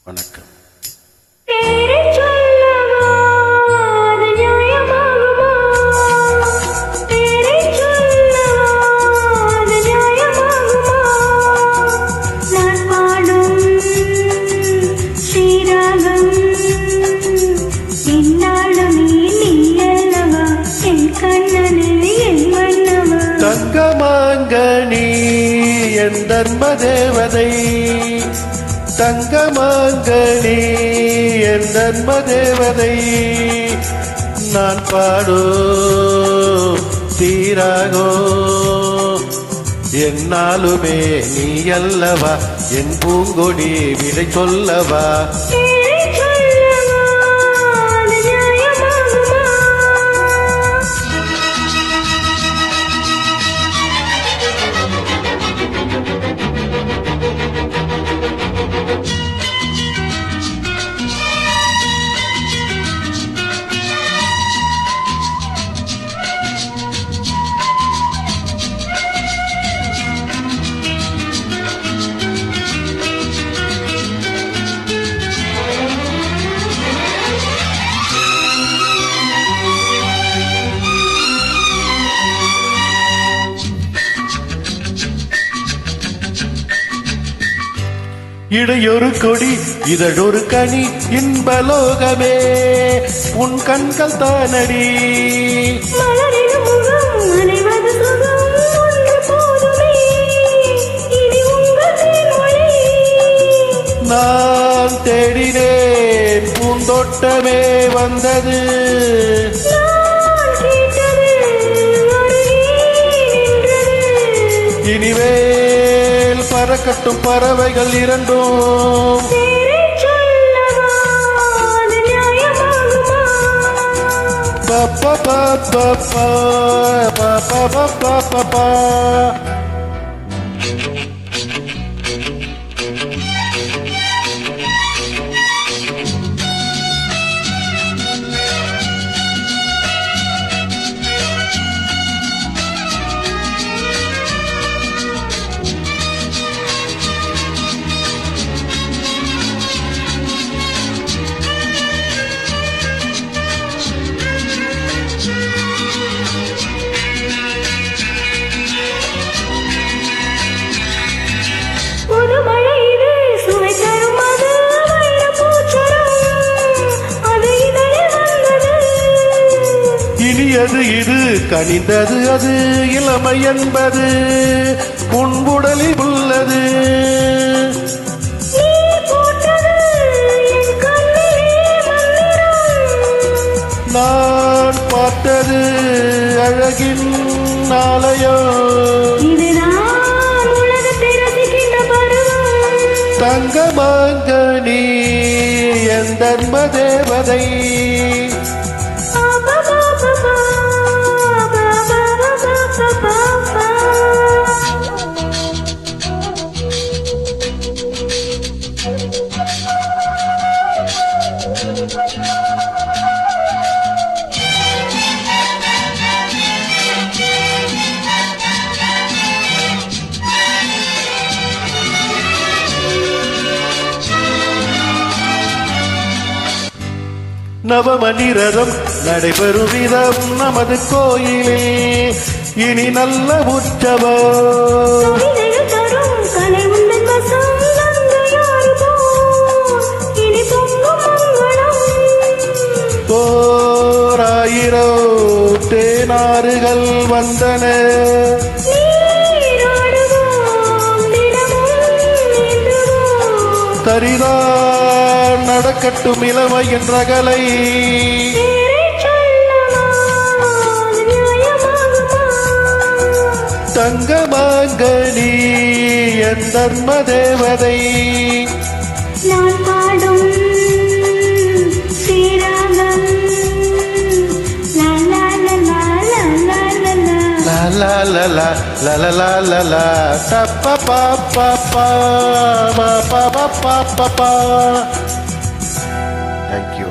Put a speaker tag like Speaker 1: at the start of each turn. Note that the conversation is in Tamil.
Speaker 1: வணக்கம். தங்கமாங்கனி என் தர்ம தேவதை, தங்கமாங்கனி என் தர்ம தேவதை, நான் பாடோ தீராகோ என்னாலுமே நீ அல்லவா, என் பூங்கொடி விடை சொல்லவா. இடையொரு கொடி இதழொரு கனி இன்பலோகமே உன் கண்கள் தானடி. நான் தேடினேன் பூந்தோட்டமே வந்தது, இனிமேல் பறக்கட்டும் பறவைகள் இரண்டும். பப்பா பப்பா பப்பா பப்பா பப்பா. இனியது இது கனிந்தது அது இளமை என்பது உன்புடலில் உள்ளது. நான் பார்த்தது அழகின் ஆலயம், தங்கமாங்கனி என் தர்ம தேவதை. நவமணி ரதம் நடைபெறும் விதம் நமது கோயிலில் இனி நல்ல உற்சவம். ஓராயிரம் தேனாறுகள் வந்தன, தரிதான் நடக்கட்டும் இளமையின் ரகலை. தங்கமாங்கனி என் தர்ம தேவதை,
Speaker 2: நான் பாடும் ஸ்ரீராகம்.
Speaker 1: la la la la la la la la ta pa pa pa pa pa pa pa pa pa. Thank you.